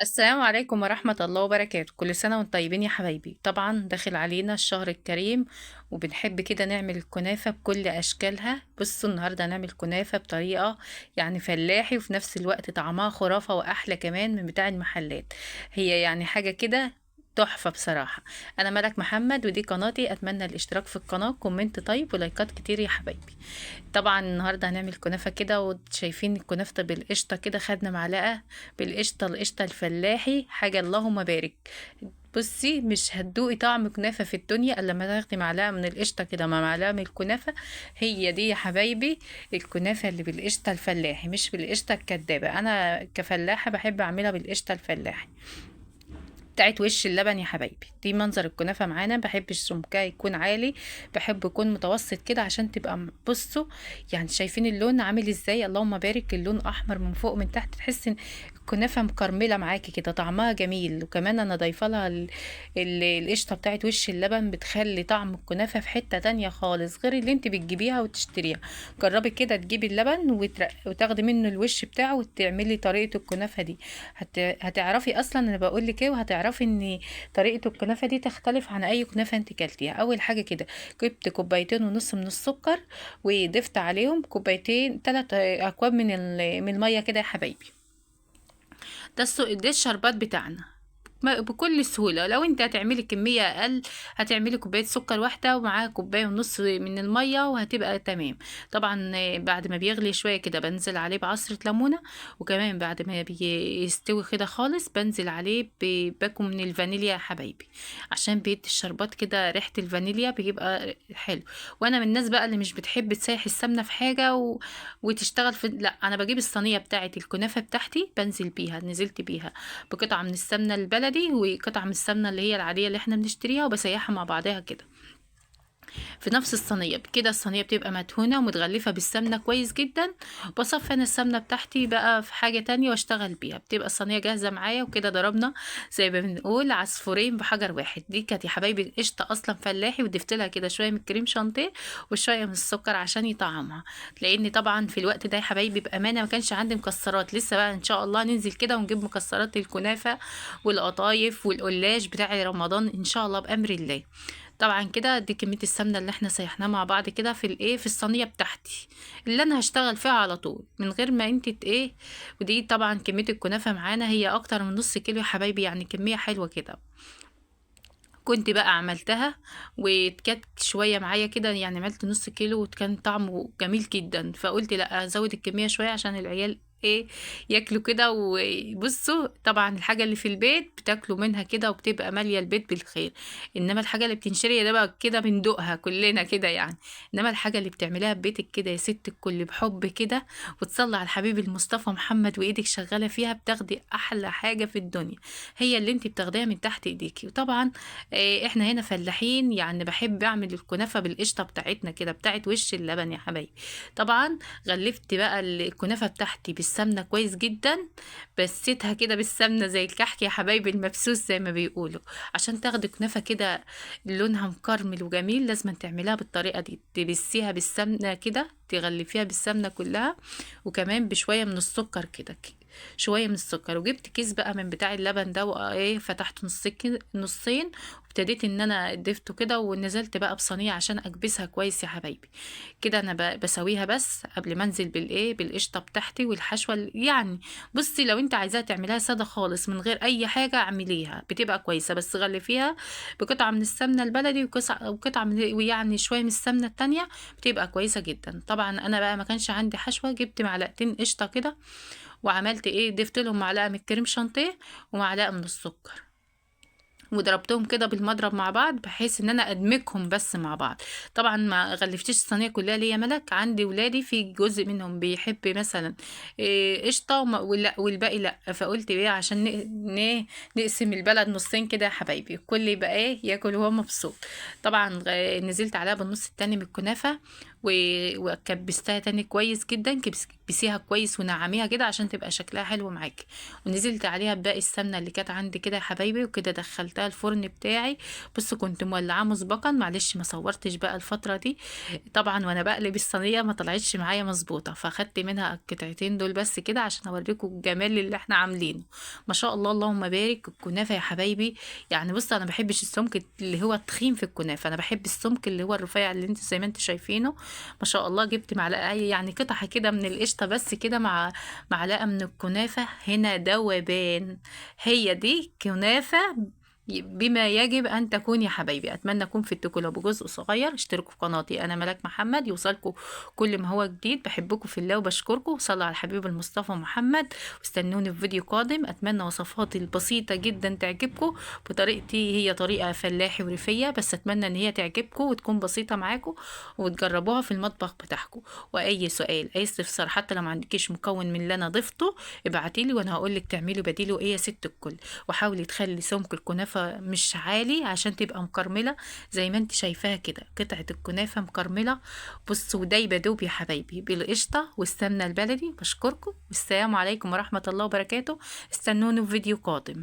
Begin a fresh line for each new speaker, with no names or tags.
السلام عليكم ورحمة الله وبركاته. كل سنة وانتم طيبين يا حبايبي. طبعا داخل علينا الشهر الكريم وبنحب كده نعمل الكنافة بكل أشكالها. بصوا النهاردة هنعمل كنافة بطريقة يعني فلاحي، وفي نفس الوقت طعمها خرافة وأحلى كمان من بتاع المحلات. هي يعني حاجة كده تحفة بصراحة. أنا ملك محمد ودي قناتي، أتمنى الاشتراك في القناة، كومنت طيب ولايكات كتير يا حبايبي. طبعا النهارده هنعمل كنافه كده، وشايفين الكنافه بالقشطه كده، خدنا معلقه بالقشطه، القشطه الفلاحي حاجه اللهم بارك. بصي مش هتدوقي طعم كنافه في الدنيا الا لما تاخدي معلقه من القشطه كده مع معلقه من الكنافه. هي دي يا حبايبي الكنافه اللي بالقشطه الفلاحي، مش بالقشطه الكدابه. انا كفلاحه بحب اعملها بالقشطه الفلاحي بتاعت وش اللبن يا حبايبي. دي منظر الكنافه معانا. بحبش سمكها يكون عالي، بحب يكون متوسط كده عشان تبقى بصوا يعني شايفين اللون عامل ازاي، اللهم بارك. اللون احمر من فوق من تحت، تحس ان الكنافه مكرمله معاكي كده، طعمها جميل. وكمان انا ضايفه لها القشطه بتاعت وش اللبن، بتخلي طعم الكنافه في حته تانية خالص غير اللي انت بتجيبيها وتشتريها. جربي كده تجيبي اللبن وتاخدي منه الوش بتاعه وتعملي طريقه الكنافه دي. هتعرفي اصلا انا بقول لك ايه، وهتعرفي ان طريقه الكنافه دي تختلف عن اي كنافه انت كلتيها. اول حاجه كده جبت كوبايتين ونص من السكر، وضفت عليهم كوبايتين 3 اكواب من الميه كده يا حبايبي. ده الشربات بتاعنا. بكل سهولة. لو انت هتعملي كمية اقل هتعملي كوباية سكر واحدة ومعاها كوباية ونص من المية وهتبقى تمام. طبعا بعد ما بيغلي شوية كده بنزل عليه بعصرة ليمونة، وكمان بعد ما بيستوي كده خالص بنزل عليه بباكو من الفانيليا يا حبايبي، عشان بيدي الشربات كده ريحة الفانيليا بيبقى حلو. وانا من الناس بقى اللي مش بتحب تسيح السمنة في حاجة وتشتغل لا، انا بجيب الصينية بتاعة الكنافة بتاعتي بنزل بيها، نزلت بيها بقطعة من السمنة البلدي وقطعة من السمنة اللي هي العادية اللي احنا بنشتريها، وبسيحها مع بعضها كده في نفس الصينية كده. الصينية بتبقى مدهونة ومتغلفة بالسمنة كويس جدا. بصفي انا السمنة بتاعتي بقى في حاجة تانية واشتغل بيها، بتبقى الصينية جاهزة معايا. وكده ضربنا زي ما بنقول عصفورين بحجر واحد. دي كانت يا حبايبي قشطة اصلا فلاحي، وضفت لها كده شوية من الكريم شانتيه وشوية من السكر عشان يطعمها. لان طبعا في الوقت ده يا حبايبي بامانة ما كانش عندي مكسرات لسه. بقى ان شاء الله ننزل كده ونجيب مكسرات الكنافة والقطايف والقلاش بتاع رمضان ان شاء الله بامر الله. طبعا كده دي كمية السمنة اللي احنا سيحناها مع بعض كده في الايه في الصينية بتاعتي اللي انا هشتغل فيها على طول من غير ما انت ايه. ودي طبعا كمية الكنافة معانا هي اكتر من نص كيلو يا حبايبي، يعني كمية حلوة كده. كنت بقى عملتها وكانت شوية معايا كده، يعني عملت نص كيلو وكان طعمه جميل جدا. فقلت لا ازود الكمية شوية عشان العيال ايه ياكلوا كده. وبصوا طبعا الحاجة اللي في البيت بتاكلوا منها كده وبتبقى مالية البيت بالخير. انما الحاجة اللي بتنشري ده بقى كده بندوقها كلنا كده يعني. انما الحاجة اللي بتعمليها ببيتك كده يا ست الكل بحب كده، وتصلي على الحبيب المصطفى محمد وايدك شغالة فيها، بتاخدي احلى حاجة في الدنيا. هي اللي انت بتاخديها من تحت ايديكي. وطبعا احنا هنا فلاحين، يعني بحب اعمل الكنافه بالقشطه بتاعتنا كده بتاعت وش اللبن يا حبايبي. طبعا غلفت بقى الكنافه بتاعتي بالسمنه كويس جدا، بسيتها كده بالسمنه زي الكحك يا حبايبي المبسوس زي ما بيقولوا. عشان تاخدي كنافه كده لونها مكرمل وجميل لازم تعمليها بالطريقه دي، تبسيها بالسمنه كده، تغلفيها بالسمنه كلها، وكمان بشويه من السكر كده، شويه من السكر. وجبت كيس بقى من بتاع اللبن ده وايه فتحت نصين، وابتديت ان انا ضفته كده ونزلت بقى بصينيه عشان اكبسها كويس يا حبايبي. كده انا بسويها بس قبل ما انزل بالايه بالقشطه بتاعتي والحشوه يعني. بصي لو انت عايزاها تعمليها ساده خالص من غير اي حاجه اعمليها بتبقى كويسه، بس غلفيها بقطعه من السمنه البلدي وقطعه من ويعني شويه من السمنه التانية بتبقى كويسه جدا. طبعا انا بقى ما كانش عندي حشوه، جبت معلقتين قشطه كده وعملت ايه ضفت لهم معلقه من الكريم شانتيه ومعلقه من السكر، وضربتهم كده بالمضرب مع بعض بحيث ان انا ادمجهم بس مع بعض. طبعا ما غلفتش الصينيه كلها ليا ملك، عندي ولادي في جزء منهم بيحب مثلا قشطه والباقي لا. فقلت ايه عشان نقسم البلد نصين كده يا حبايبي، الكل يبقى ايه ياكل وهو مبسوط. طبعا نزلت عليها بالنص التاني من الكنافه، وكبستها تاني كويس جدا، كبسيها كويس ونعميها كده عشان تبقى شكلها حلو معاكي. ونزلت عليها بباقي السمنه اللي كانت عندي كده يا حبايبي، وكده دخلتها الفرن بتاعي. بص كنت مولعاه مسبقا، معلش ما صورتش بقى الفتره دي طبعا وانا بقلب الصينيه، ما طلعتش معايا مظبوطه، فاخدت منها القطعتين دول بس كده عشان اوريكم الجمال اللي احنا عاملينه. ما شاء الله اللهم بارك. الكنافه يا حبايبي يعني بص انا بحبش السمك اللي هو التخين في الكنافه، انا بحب السمك اللي هو الرفيع اللي انت زي ما انت شايفينه. ما شاء الله جبت معلقه يعني قطعه كده من القشطه بس كده، مع معلقه من الكنافه، هنا دوبان. هي دي كنافه بما يجب ان تكون يا حبايبي. اتمنى اكون فدتكم لو بجزء صغير. اشتركوا في قناتي انا ملاك محمد يوصلكم كل ما هو جديد. بحبكم في الله وبشكركم. صلوا على الحبيب المصطفى محمد، واستنوني في فيديو قادم. اتمنى وصفاتي البسيطه جدا تعجبكم. بطريقتي هي طريقه فلاحي وريفيه، بس اتمنى ان هي تعجبكم وتكون بسيطه معاكم وتجربوها في المطبخ بتاعكم. واي سؤال اي استفسار حتى لو ما عندكيش مكون من اللي انا ضفته ابعتيلي وانا هقولك تعملي بديله ايه يا ست الكل. وحاولي تخلي سمك الكنافه مش عالي عشان تبقى مكرمله زي ما انت شايفاها كده، قطعه الكنافه مكرمله. بصوا دايبه دوب يا حبايبي بالقشطه والسمنه البلدي. بشكركم والسلام عليكم ورحمه الله وبركاته. استنوني في فيديو قادم.